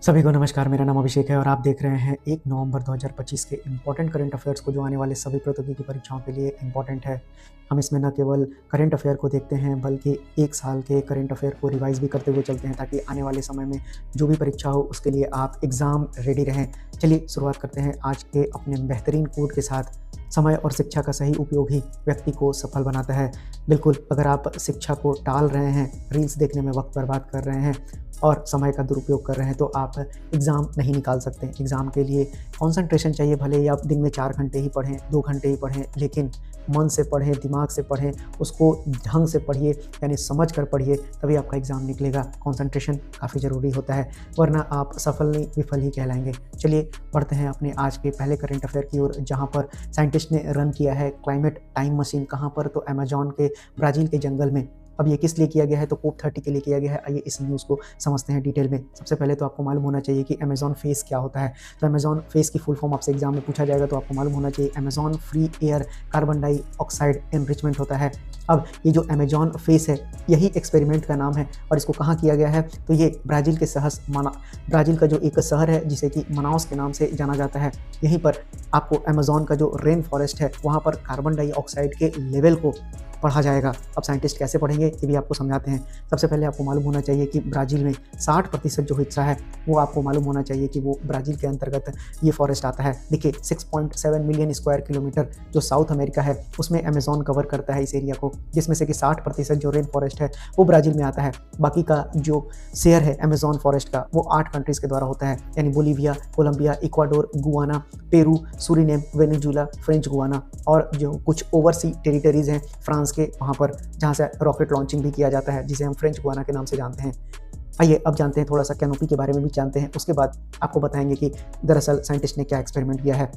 सभी को नमस्कार। मेरा नाम अभिषेक है और आप देख रहे हैं 1 नवंबर 2025 के इम्पोर्टेंट करंट अफेयर्स को, जो आने वाले सभी प्रतियोगी परीक्षाओं के लिए इम्पोर्टेंट है। हम इसमें न केवल करंट अफेयर को देखते हैं बल्कि 1 साल के करंट अफेयर को रिवाइज भी करते हुए चलते हैं, ताकि आने वाले समय में जो भी परीक्षा हो उसके लिए आप एग्ज़ाम रेडी रहें। चलिए शुरुआत करते हैं आज के अपने बेहतरीन कोट के साथ। समय और शिक्षा का सही उपयोग ही व्यक्ति को सफल बनाता है। बिल्कुल, अगर आप शिक्षा को टाल रहे हैं, रील्स देखने में वक्त बर्बाद कर रहे हैं और समय का दुरुपयोग कर रहे हैं, तो आप एग्ज़ाम नहीं निकाल सकते। एग्ज़ाम के लिए कंसंट्रेशन चाहिए। भले ही आप दिन में 4 घंटे ही पढ़ें, 2 घंटे ही पढ़ें, लेकिन मन से पढ़ें, दिमाग से पढ़ें, उसको ढंग से पढ़िए, यानी समझ कर पढ़िए, तभी आपका एग्ज़ाम निकलेगा। कंसंट्रेशन काफ़ी ज़रूरी होता है, वरना आप सफल नहीं विफल ही कहलाएंगे। चलिए बढ़ते हैं अपने आज के पहले करंट अफेयर की ओर, जहाँ पर साइंटिस्ट ने रन किया है क्लाइमेट टाइम मशीन। कहाँ पर? तो अमेजॉन के ब्राज़ील के जंगल में। अब ये किस लिए किया गया है? तो COP30 के लिए किया गया है। आइए इस न्यूज़ को समझते हैं डिटेल में। सबसे पहले तो आपको मालूम होना चाहिए कि अमेजॉन फेस क्या होता है। तो अमेजॉन फेस की फुल फॉर्म आपसे एग्जाम में पूछा जाएगा तो आपको मालूम होना चाहिए Amazon free air carbon dioxide enrichment होता है। अब ये जो अमेजॉन फेस है, यही एक्सपेरिमेंट का नाम है और इसको कहाँ किया गया है? तो ये ब्राज़ील के ब्राज़ील का जो एक शहर है जिसे कि मनाउस के नाम से जाना जाता है, यहीं पर आपको अमेजॉन का जो रेन फॉरेस्ट है, वहाँ पर कार्बन डाइऑक्साइड के लेवल को पढ़ा जाएगा। अब साइंटिस्ट कैसे पढ़ेंगे ये भी आपको समझाते हैं। सबसे पहले आपको मालूम होना चाहिए कि ब्राज़ील में 60% जो हिस्सा है वो आपको मालूम होना चाहिए कि वो ब्राज़ील के अंतर्गत ये फॉरेस्ट आता है। देखिए 6.7 मिलियन स्क्वायर किलोमीटर जो साउथ अमेरिका है उसमें अमेजॉन कवर करता है इस एरिया को, जिसमें से कि 60% जो रेन फॉरेस्ट है वो ब्राज़ील में आता है। बाकी का जो शेयर है अमेजॉन फॉरेस्ट का वो 8 कंट्रीज़ के द्वारा होता है, यानी Bolivia, Colombia, Ecuador, Guyana, Peru, Suriname, Venezuela, French Guiana और जो कुछ ओवरसी टेरिटरीज़ हैं फ्रांस के, वहाँ पर जहाँ से रॉकेट लॉन्चिंग भी किया जाता है, जिसे हम फ्रेंच गुआना के नाम से जानते हैं। आइए अब जानते हैं, थोड़ा सा कैनोपी के बारे में भी जानते हैं, उसके बाद आपको बताएंगे कि दरअसल साइंटिस्ट ने क्या एक्सपेरिमेंट किया है।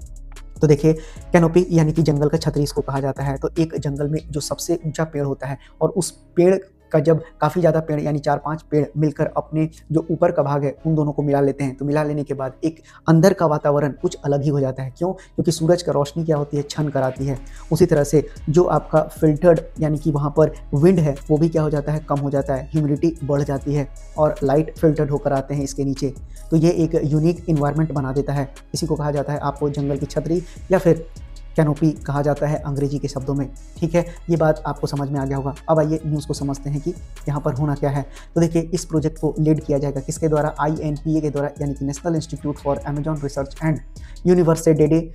तो देखिए, कैनोपी यानी कि जंगल का छतरी इसको कहा जाता है। तो एक जंगल में जो सबसे ऊंचा पेड़ होता है और उस पेड़ का जब काफ़ी ज़्यादा पेड़ यानी 4-5 पेड़ मिलकर अपने जो ऊपर का भाग है उन दोनों को मिला लेते हैं, तो मिला लेने के बाद एक अंदर का वातावरण कुछ अलग ही हो जाता है। क्यों? क्योंकि सूरज का रोशनी क्या होती है? छन कराती है। उसी तरह से जो आपका फिल्टर्ड यानी कि वहाँ पर विंड है वो भी क्या हो जाता है? कम हो जाता है, ह्यूमिडिटी बढ़ जाती है और लाइट फिल्टर्ड होकर आते हैं इसके नीचे। तो ये एक यूनिक इन्वायरमेंट बना देता है। इसी को कहा जाता है आपको जंगल की छतरी या फिर कैनोपी कहा जाता है अंग्रेजी के शब्दों में। ठीक है, ये बात आपको समझ में आ गया होगा। अब आइए न्यूज़ को समझते हैं कि यहाँ पर होना क्या है। तो देखिए, इस प्रोजेक्ट को लीड किया जाएगा किसके द्वारा? INPA के द्वारा, यानी कि national institute for Amazon research and Universidade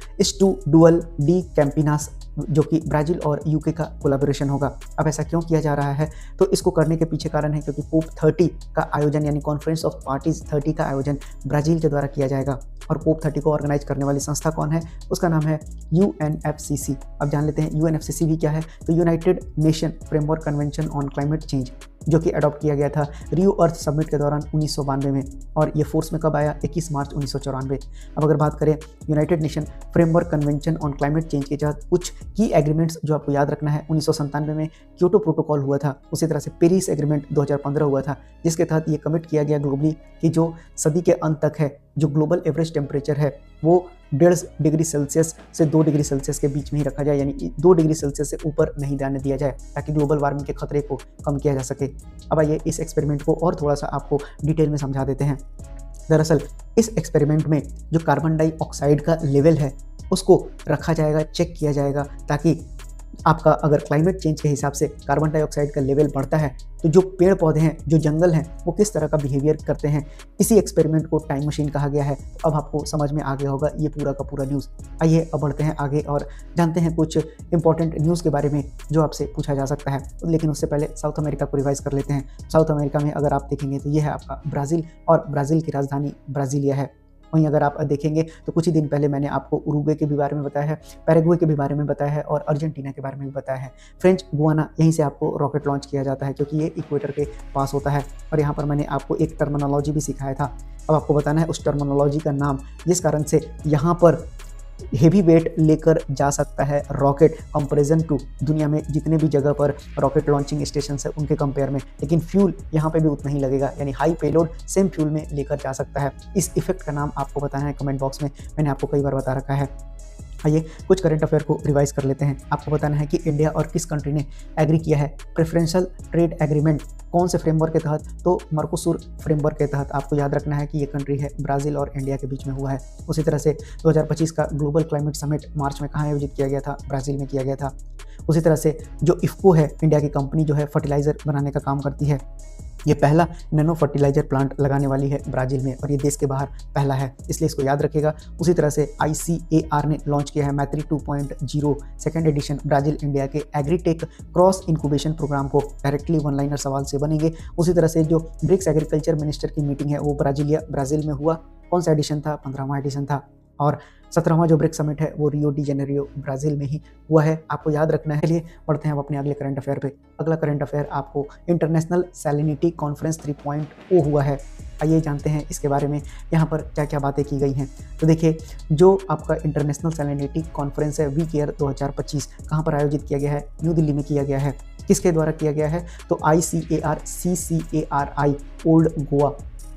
dual D Campinas, जो कि ब्राज़ील और UK का कोलैबोरेशन होगा। अब ऐसा क्यों किया जा रहा है? तो इसको करने के पीछे कारण है क्योंकि COP30 का आयोजन यानी कॉन्फ्रेंस ऑफ पार्टीज 30 का आयोजन ब्राज़ील के द्वारा किया जाएगा। और COP30 को ऑर्गेनाइज करने वाली संस्था कौन है? उसका नाम है UNFCC। अब जान लेते हैं UNFCC भी क्या है। तो United nation framework convention on climate change, जो कि अडॉप्ट किया गया था रियो अर्थ समिट के दौरान 1992 में, और ये फोर्स में कब आया? 21 मार्च 1994। अब अगर बात करें United nation framework convention on climate change के तहत कुछ की एग्रीमेंट्स जो आपको याद रखना है, 1997 में क्योटो प्रोटोकॉल हुआ था। उसी तरह से पेरिस एग्रीमेंट 2015 हुआ था, जिसके तहत ये कमिट किया गया ग्लोबली कि जो सदी के अंत तक है, जो ग्लोबल एवरेज टेम्परेचर है वो 1.5 डिग्री सेल्सियस से 2 डिग्री सेल्सियस के बीच में ही रखा जाए, यानी 2 डिग्री सेल्सियस से ऊपर नहीं जाने दिया जाए, ताकि ग्लोबल वार्मिंग के खतरे को कम किया जा सके। अब आइए इस एक्सपेरिमेंट को और थोड़ा सा आपको डिटेल में समझा देते हैं। दरअसल इस एक्सपेरिमेंट में जो कार्बन डाइऑक्साइड का लेवल है उसको रखा जाएगा, चेक किया जाएगा, ताकि आपका अगर क्लाइमेट चेंज के हिसाब से कार्बन डाइऑक्साइड का लेवल बढ़ता है तो जो पेड़ पौधे हैं, जो जंगल हैं, वो किस तरह का बिहेवियर करते हैं। इसी एक्सपेरिमेंट को टाइम मशीन कहा गया है। अब आपको समझ में आ गया होगा ये पूरा का पूरा न्यूज़। आइए अब बढ़ते हैं आगे और जानते हैं कुछ इंपॉर्टेंट न्यूज़ के बारे में जो आपसे पूछा जा सकता है। लेकिन उससे पहले साउथ अमेरिका को रिवाइज कर लेते हैं। साउथ अमेरिका में अगर आप देखेंगे तो ये है आपका ब्राज़ील, और ब्राज़ील की राजधानी ब्राज़ीलिया है। वहीं अगर आप देखेंगे तो कुछ ही दिन पहले मैंने आपको उरुग्वे के भी बारे में बताया है, पैराग्वे के भी बारे में बताया है और अर्जेंटीना के बारे में भी बताया है। फ्रेंच गुआना, यहीं से आपको रॉकेट लॉन्च किया जाता है क्योंकि ये इक्वेटर के पास होता है। और यहाँ पर मैंने आपको एक टर्मिनोलॉजी भी सिखाया था। अब आपको बताना है उस टर्मिनोलॉजी का नाम, जिस कारण से यहाँ पर हेवी वेट लेकर जा सकता है रॉकेट, कंपैरिजन टू दुनिया में जितने भी जगह पर रॉकेट लॉन्चिंग स्टेशन है उनके कंपेयर में। लेकिन फ्यूल यहाँ पे भी उतना ही लगेगा, यानी हाई पेलोड सेम फ्यूल में लेकर जा सकता है। इस इफेक्ट का नाम आपको बताना है कमेंट बॉक्स में, मैंने आपको कई बार बता रखा है। आइए कुछ करंट अफेयर को रिवाइज कर लेते हैं। आपको बताना है कि इंडिया और किस कंट्री ने एग्री किया है प्रेफरेंशियल ट्रेड एग्रीमेंट, कौन से फ्रेमवर्क के तहत, तो मर्कोसुर फ्रेमवर्क के तहत। आपको याद रखना है कि ये कंट्री है ब्राज़ील और इंडिया के बीच में हुआ है। उसी तरह से 2025 का ग्लोबल क्लाइमेट समिट मार्च में कहाँ आयोजित किया गया था, ब्राज़ील में किया गया था। उसी तरह से जो इफ्को है, इंडिया की कंपनी जो है फर्टिलाइज़र बनाने का काम करती है, ये पहला नैनो फर्टिलाइजर प्लांट लगाने वाली है ब्राज़ील में, और ये देश के बाहर पहला है, इसलिए इसको याद रखिएगा। उसी तरह से ICAR ने लॉन्च किया है मैत्री 2.0 सेकेंड एडिशन ब्राज़ील इंडिया के एग्रीटेक क्रॉस इंक्यूबेशन प्रोग्राम को। डायरेक्टली वन लाइनर सवाल से बनेंगे। उसी तरह से जो ब्रिक्स एग्रीकल्चर मिनिस्टर की मीटिंग है वो ब्राज़ील में हुआ। कौन सा एडिशन था? 15वां एडिशन था। और 17वां जो ब्रिक्स समिट है वो रियो डी जेनेरियो ब्राज़ील में ही हुआ है, आपको याद रखना है। चलिए बढ़ते हैं अब अपने अगले करंट अफेयर पे। अगला करंट अफेयर आपको इंटरनेशनल सैलिनिटी कॉन्फ्रेंस 3.0 हुआ है। आइए जानते हैं इसके बारे में, यहाँ पर क्या क्या बातें की गई हैं। तो देखिए, जो आपका इंटरनेशनल सैलिनिटी कॉन्फ्रेंस है वी केयर 2025 कहाँ पर आयोजित किया गया है? न्यू दिल्ली में किया गया है। किसके द्वारा किया गया है? तो ICAR CCARI ओल्ड गोवा,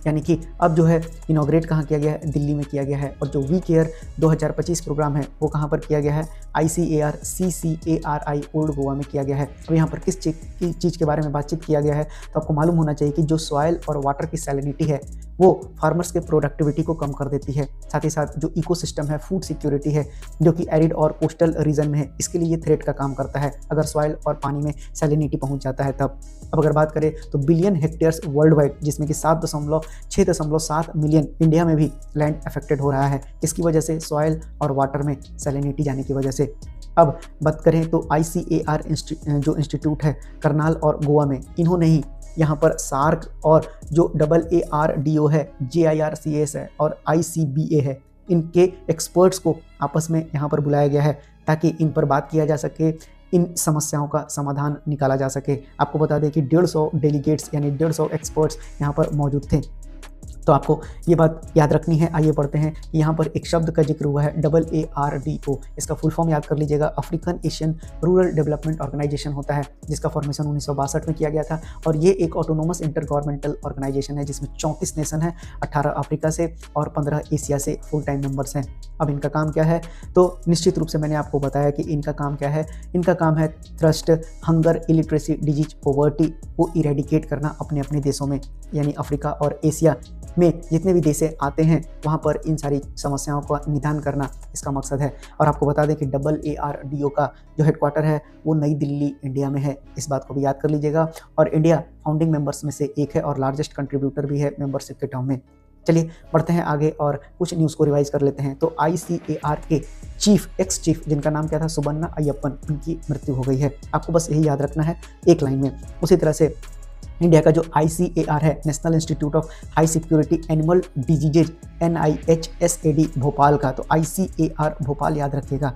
यानी कि अब जो है इनॉग्रेट कहाँ किया गया है? दिल्ली में किया गया है। और जो वी केयर 2025 प्रोग्राम है वो कहाँ पर किया गया है? ICAR CCARI ओल्ड गोवा में किया गया है। अब यहाँ पर किस चीज़ के बारे में बातचीत किया गया है? तो आपको मालूम होना चाहिए कि जो सॉइल और वाटर की सैलिनिटी है वो फार्मर्स के प्रोडक्टिविटी को कम कर देती है। साथ ही साथ जो इकोसिस्टम है, फूड सिक्योरिटी है, जो कि एरिड और कोस्टल रीजन में है, इसके लिए ये थ्रेट का काम करता है अगर सॉइल और पानी में सैलिनिटी पहुंच जाता है तब। अब अगर बात करें तो बिलियन हेक्टेयर्स वर्ल्ड वाइड, जिसमें कि 6.7 मिलियन इंडिया में भी लैंड अफेक्टेड हो रहा है। इसकी वजह से सॉइल और वाटर में सैलिनिटी जाने की वजह से। अब बात करें तो ICAR जो इंस्टीट्यूट है करनाल और गोवा में, इन्होंने ही यहाँ पर सार्क और जो AARDO है, JIRCS है और ICBA है, इनके एक्सपर्ट्स को आपस में यहाँ पर बुलाया गया है ताकि इन पर बात किया जा सके, इन समस्याओं का समाधान निकाला जा सके। आपको बता दें कि 150 डेलीगेट्स यानी 150 एक्सपर्ट्स यहाँ पर मौजूद थे, तो आपको ये बात याद रखनी है। आइए पढ़ते हैं। यहाँ पर एक शब्द का जिक्र हुआ है AARDO, इसका फुल फॉर्म याद कर लीजिएगा, African Asian rural development organisation होता है, जिसका फॉर्मेशन 1962 में किया गया था। और ये एक ऑटोनोमस इंटर गवर्नमेंटल ऑर्गेनाइजेशन है जिसमें 34 नेशन है, 18 अफ्रीका से और 15 एशिया से फुल टाइम मेंबर्स हैं। अब इनका काम क्या है? तो निश्चित रूप से मैंने आपको बताया कि इनका काम क्या है। इनका काम है thrust, hunger, illiteracy, disease, poverty को इरेडिकेट करना अपने अपने देशों में, यानी अफ्रीका और एशिया में जितने भी देश आते हैं वहाँ पर इन सारी समस्याओं का निदान करना इसका मकसद है। और आपको बता दें कि AARDO का जो हेडक्वार्टर है वो नई दिल्ली इंडिया में है, इस बात को भी याद कर लीजिएगा। और इंडिया फाउंडिंग मेंबर्स में से एक है और लार्जेस्ट कंट्रीब्यूटर भी है मेंबरशिप के टर्म में। चलिए बढ़ते हैं आगे और कुछ न्यूज़ को रिवाइज कर लेते हैं। तो ICAR के एक्स चीफ जिनका नाम क्या था? सुबन्ना अय्यप्पन, उनकी मृत्यु हो गई है। आपको बस यही याद रखना है एक लाइन में। उसी तरह से इंडिया का जो ICAR है, national institute of high security animal diseases NIHSAD Bhopal का, तो ICAR भोपाल याद रखिएगा।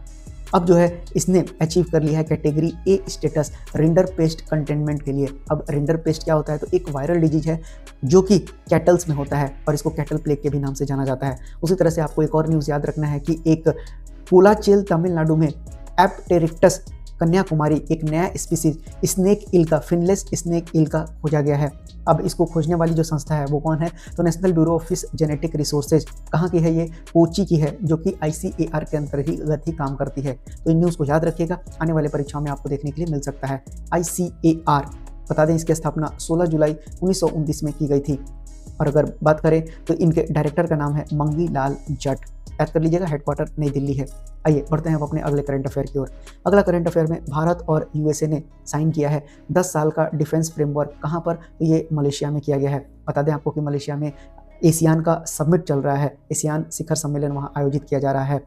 अब जो है इसने अचीव कर लिया है category A status rinder paste containment के लिए। अब रिंडर पेस्ट क्या होता है? तो एक वायरल डिजीज है जो कि कैटल्स में होता है और इसको कैटल प्लेग के भी नाम से जाना जाता है। उसी तरह से आपको एक और न्यूज़ याद रखना है कि एक कोलाचेल तमिलनाडु में एप्टेरिक्टस कन्याकुमारी एक नया स्पीसीज स्नेक इल का, फिनलेस स्नेक इल का खोजा गया है। अब इसको खोजने वाली जो संस्था है वो कौन है? तो national bureau of fish genetic resources. कहाँ की है ये? कोची की है, जो कि ICAR के अंतर्गत ही काम करती है। तो इन न्यूज़ को याद रखिएगा, आने वाले परीक्षाओं में आपको देखने के लिए मिल सकता है। ICAR बता दें इसकी स्थापना 16 जुलाई 1919 में की गई थी। और अगर बात करें तो इनके डायरेक्टर का नाम है मंगी लाल जट, याद कर लीजिएगा, हेडक्वार्टर नई दिल्ली है। आइए बढ़ते हैं अब अपने अगले करंट अफेयर की ओर। अगला करंट अफेयर में भारत और USA ने साइन किया है 10 साल का डिफेंस फ्रेमवर्क। कहाँ पर? तो ये मलेशिया में किया गया है। बता दें आपको कि मलेशिया में एशियान का समिट चल रहा है, एशियान शिखर सम्मेलन वहाँ आयोजित किया जा रहा है।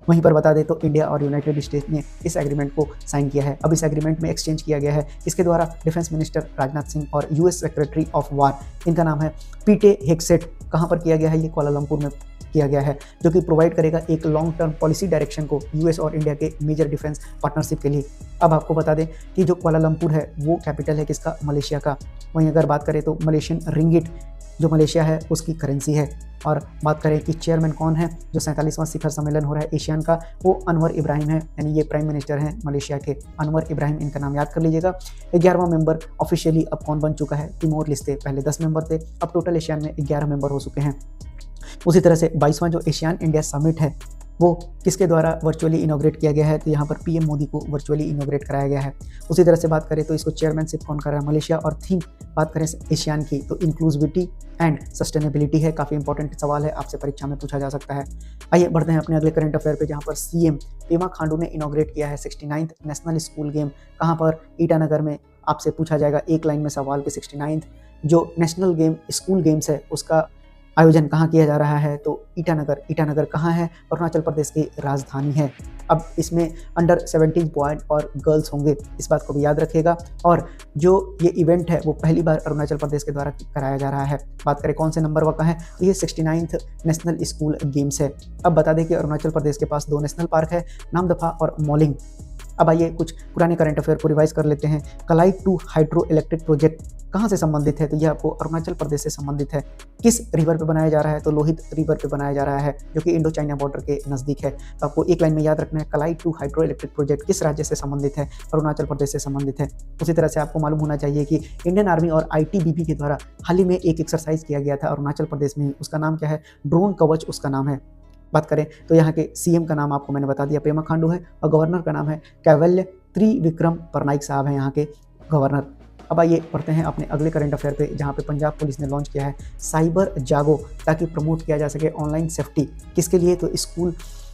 वहीं पर बता दें तो इंडिया और यूनाइटेड स्टेट्स ने इस एग्रीमेंट को साइन किया है। अब इस एग्रीमेंट में एक्सचेंज किया गया है, इसके द्वारा डिफेंस मिनिस्टर राजनाथ सिंह और US सेक्रेटरी ऑफ वार, इनका नाम है पीटे हेग्सेट, कहाँ पर किया गया है? ये कुआलालंपुर में किया गया है, जो कि प्रोवाइड करेगा एक लॉन्ग टर्म पॉलिसी डायरेक्शन को US और इंडिया के मेजर डिफेंस पार्टनरशिप के लिए। अब आपको बता दें कि जो कुआलालंपुर है वो कैपिटल है किसका? मलेशिया का। वहीं अगर बात करें तो मलेशियन रिंगिट जो मलेशिया है उसकी करेंसी है। और बात करें कि चेयरमैन कौन है? जो 47वां शिखर सम्मेलन हो रहा है एशियान का, वो अनवर इब्राहिम है, यानी ये प्राइम मिनिस्टर हैं मलेशिया के, अनवर इब्राहिम, इनका नाम याद कर लीजिएगा। 11वां मेंबर ऑफिशियली अब कौन बन चुका है? Timor Leste. पहले 10 मेंबर थे, अब टोटल एशियान में 11 मेंबर हो चुके हैं। उसी तरह से 22वां जो एशियान इंडिया समिट है वो किसके द्वारा वर्चुअली इनॉग्रेट किया गया है, तो यहाँ पर पीएम मोदी को वर्चुअली इनॉग्रेट कराया गया है। उसी तरह से बात करें तो इसको चेयरमैनशिप कौन कर रहा है, मलेशिया। और थीम बात करें एशियान की तो इंक्लूसिविटी एंड सस्टेनेबिलिटी है। काफ़ी इंपॉर्टेंट सवाल है, आपसे परीक्षा में पूछा जा सकता है। आइए बढ़ते हैं अपने अगले करंट अफेयर पे, जहाँ पर सीएम पेमा खांडू ने इनॉग्रेट किया है 69th नेशनल स्कूल गेम। कहाँ पर, ईटानगर में। आपसे पूछा जाएगा एक लाइन में सवाल कि 69th जो नेशनल गेम स्कूल गेम्स है उसका आयोजन कहाँ किया जा रहा है, तो ईटानगर। ईटानगर कहाँ है, अरुणाचल प्रदेश की राजधानी है। अब इसमें अंडर 17 बॉयज और गर्ल्स होंगे, इस बात को भी याद रखिएगा। और जो ये इवेंट है वो पहली बार अरुणाचल प्रदेश के द्वारा कराया जा रहा है। बात करें कौन से नंबर का है, तो ये 69th नेशनल स्कूल गेम्स है। अब बता दें कि अरुणाचल प्रदेश के पास 2 नेशनल पार्क है, नामदफा और मॉलिंग। अब आइए कुछ पुराने करंट अफेयर को रिवाइज कर लेते हैं। कलाई 2 हाइड्रो इलेक्ट्रिक प्रोजेक्ट कहाँ से संबंधित है, तो यह आपको अरुणाचल प्रदेश से संबंधित है। किस रिवर पे बनाया जा रहा है, तो लोहित रिवर पे बनाया जा रहा है, जो कि इंडो चाइना बॉर्डर के नज़दीक है। तो आपको एक लाइन में याद रखना है, कलाई 2 हाइड्रो इलेक्ट्रिक प्रोजेक्ट किस राज्य से संबंधित है, अरुणाचल प्रदेश से संबंधित है। उसी तरह से आपको मालूम होना चाहिए कि इंडियन आर्मी और आईटीबीपी के द्वारा हाल ही में एक एक्सरसाइज किया गया था अरुणाचल प्रदेश में, उसका नाम क्या है, ड्रोन कवच उसका नाम है। बात करें तो यहाँ के सीएम का नाम आपको मैंने बता दिया, पेमा खांडू है, और गवर्नर का नाम है कैवल्य त्रिविक्रम परनाइक साहब हैं यहाँ के गवर्नर। अब आइए पढ़ते हैं अपने अगले करंट अफेयर पे, जहाँ पे पंजाब पुलिस ने लॉन्च किया है साइबर जागो, ताकि प्रमोट किया जा सके ऑनलाइन सेफ्टी। किसके लिए, तो स्कूल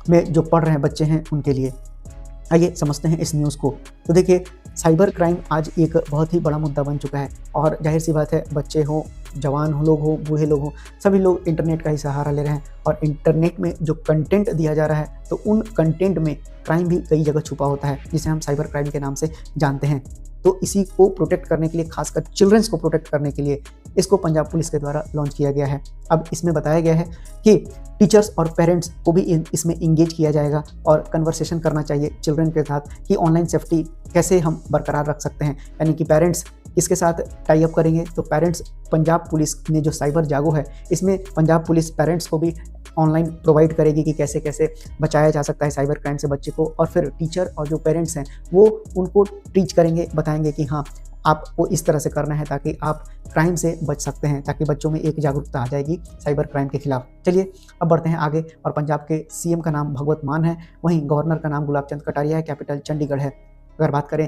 में जो पढ़ रहे हैं बच्चे हैं उनके लिए। आइए समझते हैं इस न्यूज़ को। तो देखिए, साइबर क्राइम आज एक बहुत ही बड़ा मुद्दा बन चुका है, और जाहिर सी बात है बच्चे हों, जवान लोग हो, बूढ़े लोग हों, सभी लोग इंटरनेट का ही सहारा ले रहे हैं। और इंटरनेट में जो कंटेंट दिया जा रहा है, तो उन कंटेंट में क्राइम भी कई जगह छुपा होता है, जिसे हम साइबर क्राइम के नाम से जानते हैं। तो इसी को प्रोटेक्ट करने के लिए, खासकर चिल्ड्रंस को प्रोटेक्ट करने के लिए, इसको पंजाब पुलिस के द्वारा लॉन्च किया गया है। अब इसमें बताया गया है कि टीचर्स और पेरेंट्स को भी इसमें इंगेज किया जाएगा, और कन्वर्सेशन करना चाहिए चिल्ड्रन के साथ कि ऑनलाइन सेफ्टी कैसे हम बरकरार रख सकते हैं। यानी कि पेरेंट्स इसके साथ टाई अप करेंगे, तो पेरेंट्स, पंजाब पुलिस ने जो साइबर जागो है, इसमें पंजाब पुलिस पेरेंट्स को भी ऑनलाइन प्रोवाइड करेगी कि कैसे कैसे बचाया जा सकता है साइबर क्राइम से बच्चे को। और फिर टीचर और जो पेरेंट्स हैं वो उनको टीच करेंगे, बताएंगे कि हाँ आपको इस तरह से करना है ताकि आप क्राइम से बच सकते हैं, ताकि बच्चों में एक जागरूकता आ जाएगी साइबर क्राइम के खिलाफ। चलिए अब बढ़ते हैं आगे। और पंजाब के सीएम का नाम भगवत मान है, वहीं गवर्नर का नाम गुलाब चंद कटारिया है, कैपिटल चंडीगढ़ है। अगर बात करें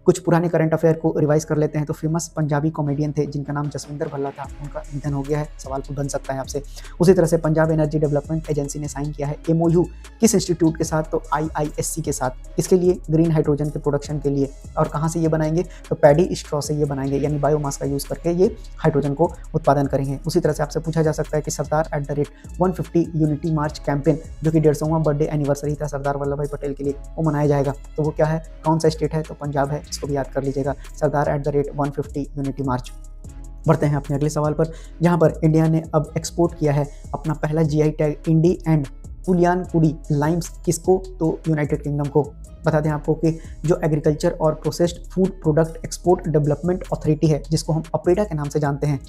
कुछ पुराने करंट अफेयर को रिवाइज कर लेते हैं, तो फेमस पंजाबी कॉमेडियन थे जिनका नाम जसविंदर भल्ला था, उनका निधन हो गया है। सवाल को बन सकता है आपसे। उसी तरह से पंजाब एनर्जी डेवलपमेंट एजेंसी ने साइन किया है एमओयू किस इंस्टीट्यूट के साथ, तो आईआईएससी के साथ। इसके लिए ग्रीन हाइड्रोजन के प्रोडक्शन के लिए। और कहाँ से ये बनाएंगे, तो पैडी स्ट्रॉ से ये बनाएंगे, यानी बायोमास का यूज़ करके ये हाइड्रोजन को उत्पादन करेंगे। उसी तरह से आपसे पूछा जा सकता है कि सरदार @150 यूनिटी मार्च कैंपेन, जो कि 150वां बर्थडे एनिवर्सरी था सरदार वल्लभ भाई पटेल के लिए, वो मनाया जाएगा। तो वो क्या है, कौन सा स्टेट है, तो पंजाब है। इसको भी याद कर लीजिएगा, सरदार @150 यूनिटी मार्च। बढ़ते हैं अपने अगले सवाल पर, जहां पर इंडिया ने अब एक्सपोर्ट किया है अपना पहला GI tag Indi and Puliyankudi limes. किसको, तो यूनाइटेड किंगडम को। बता दें आपको कि जो एग्रीकल्चर और processed food product export development authority है, जिसको हम अपेडा के नाम से जानते हैं,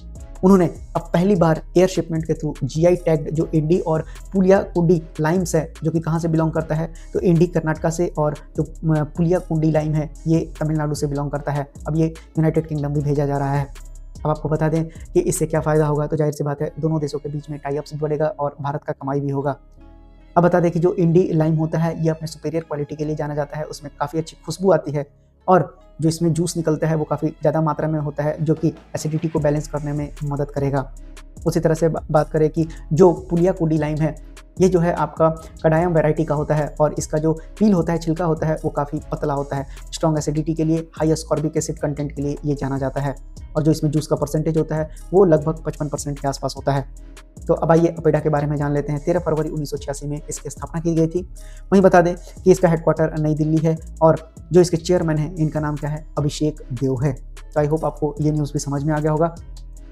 उन्होंने अब पहली बार एयर शिपमेंट के थ्रू जीआई टैग जो इंडी और पुलियाकुडी लाइम्स है, जो कि कहाँ से बिलोंग करता है, तो इंडी कर्नाटका से, और जो पुलियाकुडी लाइम है ये तमिलनाडु से बिलोंग करता है। अब ये यूनाइटेड किंगडम भी भेजा जा रहा है। अब आपको बता दें कि इससे क्या फ़ायदा होगा, तो जाहिर सी बात है दोनों देशों के बीच में टाई अप्स बढ़ेगा और भारत का कमाई भी होगा। अब बता दें कि जो इंडी लाइम होता है ये अपने सुपीरियर क्वालिटी के लिए जाना जाता है, उसमें काफ़ी अच्छी खुशबू आती है, और जो इसमें जूस निकलता है वो काफ़ी ज़्यादा मात्रा में होता है, जो कि एसिडिटी को बैलेंस करने में मदद करेगा। उसी तरह से बात करें कि जो पुलियाकुडी लाइम है, ये जो है आपका कडायम वैरायटी का होता है, और इसका जो पील होता है, छिलका होता है, वो काफ़ी पतला होता है। स्ट्रॉन्ग एसिडिटी के लिए, हाई एस्कॉर्बिक एसिड कंटेंट के लिए ये जाना जाता है, और जो इसमें जूस का परसेंटेज होता है वो लगभग 55% के आसपास होता है। तो अब आइए अपेडा के बारे में जान लेते हैं। 13 फरवरी 1986 में इसकी स्थापना की गई थी। वहीं बता दें कि इसका हेडक्वार्टर नई दिल्ली है, और जो इसके चेयरमैन हैं इनका नाम क्या है, अभिषेक देव है। तो आई होप आपको ये न्यूज़ भी समझ में आ गया होगा।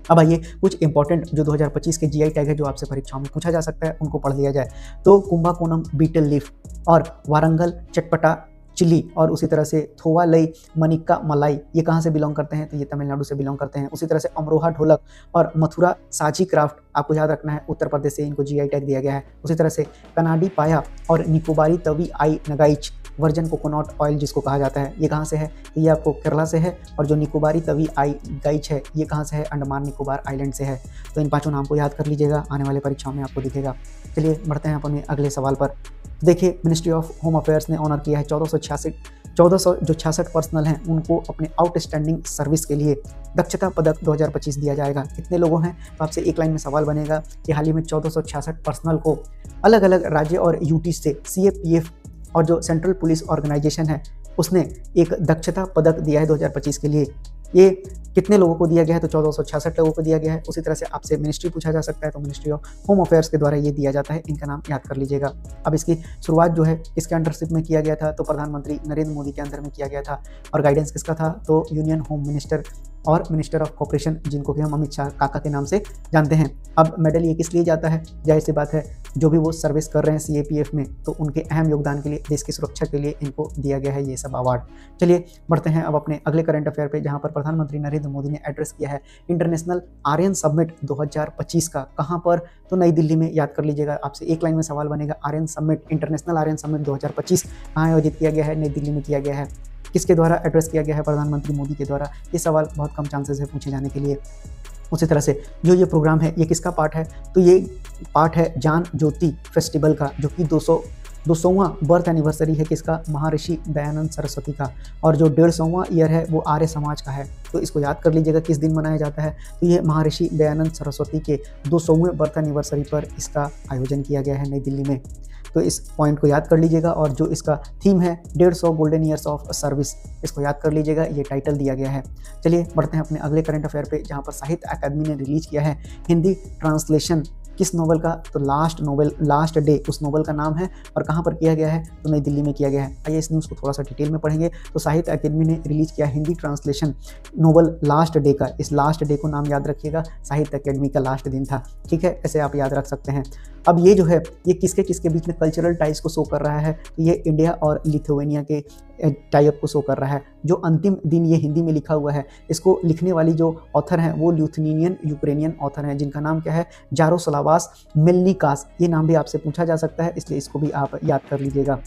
अब आइए कुछ इंपॉर्टेंट जो 2025 के जीआई टैग है जो आपसे परीक्षाओं में पूछा जा सकता है उनको पढ़ लिया जाए। तो कुंभाकोनम बीटल लीफ, और वारंगल चटपटा चिली, और उसी तरह से थोवालई मनिक्का मलाई, ये कहाँ से बिलोंग करते हैं, तो ये तमिलनाडु से बिलोंग करते हैं। उसी तरह से अमरोहा ढोलक और मथुरा साची क्राफ्ट, आपको याद रखना है उत्तर प्रदेश से इनको जीआई टैग दिया गया है। उसी तरह से कनाडी पाया और निकोबारी तवी आई नगाइच वर्जन कोकोनट ऑयल जिसको कहा जाता है, ये कहाँ से है, तो ये आपको केरला से है। और जो निकोबारी तवी आई गाइच है ये कहाँ से है, अंडमान निकोबार आइलैंड से है। तो इन पांचों नाम को याद कर लीजिएगा, आने वाले परीक्षाओं में आपको दिखेगा। चलिए बढ़ते हैं अपने अगले सवाल पर। देखिए मिनिस्ट्री ऑफ होम अफेयर्स ने ऑनर किया है 1400 जो 66 पर्सनल हैं उनको अपने आउटस्टैंडिंग सर्विस के लिए दक्षता पदक 2025 दिया जाएगा। कितने लोगों हैं? तो आपसे एक लाइन में सवाल बनेगा कि हाल ही में 1466 पर्सनल को अलग अलग राज्य और यूटी से CAPF और जो सेंट्रल पुलिस ऑर्गेनाइजेशन है उसने एक दक्षता पदक दिया है 2025 के लिए। ये कितने लोगों को दिया गया है? तो 1466 लोगों को दिया गया है। उसी तरह से आपसे मिनिस्ट्री पूछा जा सकता है तो मिनिस्ट्री ऑफ होम अफेयर्स के द्वारा ये दिया जाता है। इनका नाम याद कर लीजिएगा। अब इसकी शुरुआत जो है इसके अंडरशिप में किया गया था, तो प्रधानमंत्री नरेंद्र मोदी के अंदर में किया गया था। और गाइडेंस किसका था? तो यूनियन होम मिनिस्टर और मिनिस्टर ऑफ कॉर्पोरेशन, जिनको कि हम अमित शाह काका के नाम से जानते हैं। अब मेडल ये किस लिए जाता है? जाहिर सी बात है जो भी वो सर्विस कर रहे हैं CAPF में, तो उनके अहम योगदान के लिए, देश की सुरक्षा के लिए इनको दिया गया है ये सब अवार्ड। चलिए बढ़ते हैं अब अपने अगले करंट अफेयर पे, जहां पर प्रधानमंत्री नरेंद्र मोदी ने एड्रेस किया है इंटरनेशनल आर्यन समिट 2025 का। कहां पर? तो नई दिल्ली में। याद कर लीजिएगा, आपसे एक लाइन में सवाल बनेगा, Aryan summit, international Aryan summit 2025 कहाँ आयोजित किया गया है? नई दिल्ली में किया गया है। किसके द्वारा एड्रेस किया गया है? प्रधानमंत्री मोदी के द्वारा। ये सवाल बहुत कम चांसेस है पूछे जाने के लिए। उसी तरह से जो ये प्रोग्राम है ये किसका पार्ट है? तो ये पार्ट है ज्ञान ज्योति फेस्टिवल का, जो कि 200वां बर्थ एनिवर्सरी है किसका? महर्षि दयानंद सरस्वती का। और जो 150वां ईयर है वो आर्य समाज का है। तो इसको याद कर लीजिएगा किस दिन मनाया जाता है। तो ये महर्षि दयानंद सरस्वती के 200वें बर्थ एनिवर्सरी पर इसका आयोजन किया गया है नई दिल्ली में। तो इस पॉइंट को याद कर लीजिएगा। और जो इसका थीम है 150 गोल्डन ईयर्स ऑफ सर्विस, इसको याद कर लीजिएगा, ये टाइटल दिया गया है। चलिए बढ़ते हैं अपने अगले करंट अफेयर पे, जहाँ पर साहित्य अकादमी ने रिलीज किया है हिंदी ट्रांसलेशन किस नोवेल का? तो लास्ट डे उस नोवेल का नाम है। और कहाँ पर किया गया है? तो नई दिल्ली में किया गया है। आइए इस न्यूज़ को थोड़ा सा डिटेल में पढ़ेंगे। तो साहित्य अकादमी ने रिलीज किया Hindi translation novel last day का। इस लास्ट डे को नाम याद रखिएगा, साहित्य अकादमी का लास्ट दिन था। ठीक है, ऐसे आप याद रख सकते हैं। अब ये जो है ये किसके किसके बीच में कल्चरल टाइज को शो कर रहा है? तो ये इंडिया और लिथुआनिया के टाइप को शो कर रहा है। जो अंतिम दिन ये हिंदी में लिखा हुआ है, इसको लिखने वाली जो ऑथर हैं वो लिथुआनियन यूक्रेनियन ऑथर हैं, जिनका नाम क्या है? जारोस्लावास मेलनिकास। ये नाम भी आपसे पूछा जा सकता है, इसलिए इसको भी आप याद कर लीजिएगा।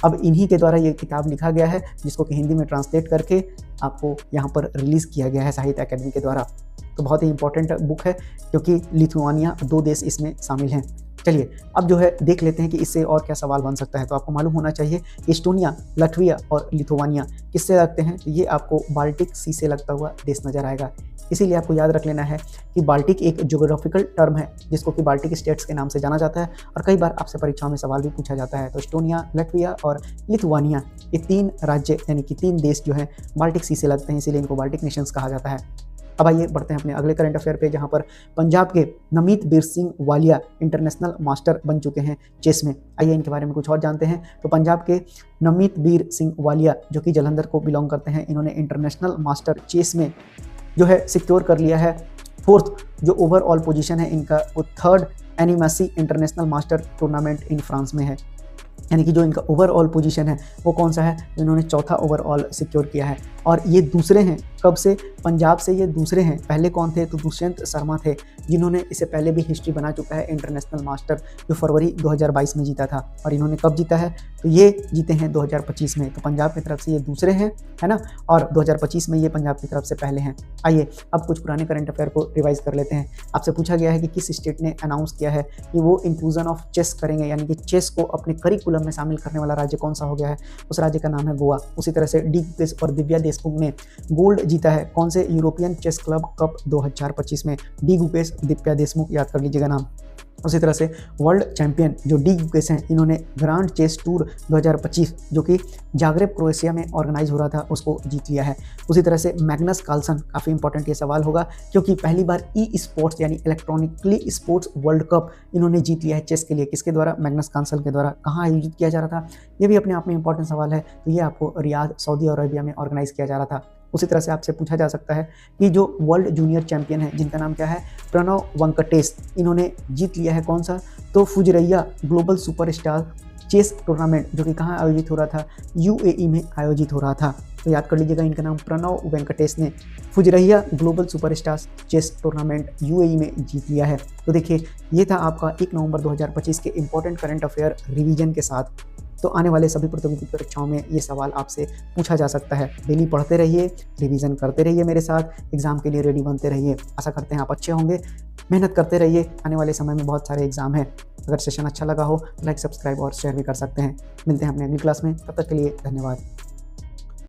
अब इन्हीं के द्वारा ये किताब लिखा गया है, जिसको कि हिंदी में ट्रांसलेट करके आपको यहाँ पर रिलीज़ किया गया है साहित्य अकादमी के द्वारा। तो बहुत ही इंपॉर्टेंट बुक है, क्योंकि लिथुआनिया 2 देश इसमें शामिल हैं। चलिए अब जो है देख लेते हैं कि इससे और क्या सवाल बन सकता है। तो आपको मालूम होना चाहिए एस्टोनिया, लटविया और लिथुआनिया किससे लगते हैं? ये आपको बाल्टिक सी से लगता हुआ देश नजर आएगा। इसीलिए आपको याद रख लेना है कि बाल्टिक एक ज्योग्राफिकल टर्म है, जिसको कि बाल्टिक स्टेट्स के नाम से जाना जाता है। और कई बार आपसे परीक्षाओं में सवाल भी पूछा जाता है। तो एस्टोनिया, लटविया और लिथुआनिया, ये 3 राज्य यानी कि 3 देश जो है बाल्टिक सी से लगते हैं, इसीलिए इनको बाल्टिक नेशंस कहा जाता है। अब आइए बढ़ते हैं अपने अगले करंट अफेयर पे, जहां पर पंजाब के नमित बीर सिंह वालिया इंटरनेशनल मास्टर बन चुके हैं चेस में। आइए इनके बारे में कुछ और जानते हैं। तो पंजाब के नमित बीर सिंह वालिया, जो कि जालंधर को बिलोंग करते हैं, इन्होंने इंटरनेशनल मास्टर चेस में जो है सिक्योर कर लिया है 4th जो ओवरऑल पोजीशन है इनका, वो 3rd एनिमेसी international master tournament in France में है। यानी कि जो इनका ओवरऑल पोजीशन है वो कौन सा है? इन्होंने 4था ओवरऑल सिक्योर किया है। और ये दूसरे हैं, कब से? पंजाब से ये दूसरे हैं। पहले कौन थे? तो दुष्यंत शर्मा थे, जिन्होंने इससे पहले भी हिस्ट्री बना चुका है इंटरनेशनल मास्टर, जो फरवरी 2022 में जीता था। और इन्होंने कब जीता है? तो ये जीते हैं 2025 में। तो पंजाब की तरफ से ये दूसरे हैं, है ना, और 2025 में ये पंजाब की तरफ से पहले हैं। आइए अब कुछ पुराने करंट अफेयर को रिवाइज कर लेते हैं। आपसे पूछा गया है कि किस स्टेट ने अनाउंस किया है कि वो इंक्लूजन ऑफ चेस करेंगे, यानी कि चेस को अपने करिकुलम में शामिल करने वाला राज्य कौन सा हो गया है? उस राज्य का नाम है गोवा। उसी तरह से डी गुकेश और दिव्या देशमुख ने गोल्ड जीता है कौन से? यूरोपियन चेस क्लब कप 2025 में। डी गुकेश, दिव्या देशमुख, याद कर लीजिएगा नाम। उसी तरह से वर्ल्ड चैंपियन जो डी गुकेश हैं, इन्होंने ग्रांड चेस टूर 2025 जो कि जाग्रेब क्रोएशिया में ऑर्गेनाइज हो रहा था, उसको जीत लिया है। उसी तरह से मैग्नस कार्लसन, काफ़ी इंपॉर्टेंट ये सवाल होगा, क्योंकि पहली बार ई स्पोर्ट्स यानी इलेक्ट्रॉनिकली स्पोर्ट्स वर्ल्ड कप इन्होंने जीत लिया है चेस के लिए। किसके द्वारा? मैग्नस कार्लसन के द्वारा। कहाँ आयोजित किया जा रहा था? ये भी अपने आप में इंपॉर्टेंट सवाल है। तो ये आपको रियाद, सऊदी अरेबिया में ऑर्गेनाइज किया जा रहा था। उसी तरह से आपसे पूछा जा सकता है कि जो वर्ल्ड जूनियर चैंपियन है, जिनका नाम क्या है? प्रणव वेंकटेश, इन्होंने जीत लिया है कौन सा? तो फुजरैया ग्लोबल सुपरस्टार चेस टूर्नामेंट, जो कि कहाँ आयोजित हो रहा था? UAE में आयोजित हो रहा था। तो याद कर लीजिएगा, इनका नाम प्रणव वेंकटेश ने Fujairah global superstar chess tournament UAE में जीत लिया है। तो देखिए, ये था आपका 1 नवंबर 2025 के इंपॉर्टेंट करंट अफेयर रिवीजन के साथ। तो आने वाले सभी प्रतियोगिकी परीक्षाओं में ये सवाल आपसे पूछा जा सकता है। डेली पढ़ते रहिए, रिवीजन करते रहिए मेरे साथ, एग्ज़ाम के लिए रेडी बनते रहिए। आशा करते हैं आप अच्छे होंगे, मेहनत करते रहिए। आने वाले समय में बहुत सारे एग्ज़ाम हैं। अगर सेशन अच्छा लगा हो तो लाइक, सब्सक्राइब और शेयर भी कर सकते हैं। मिलते हैं अपने अगली क्लास में, तब तक के लिए धन्यवाद।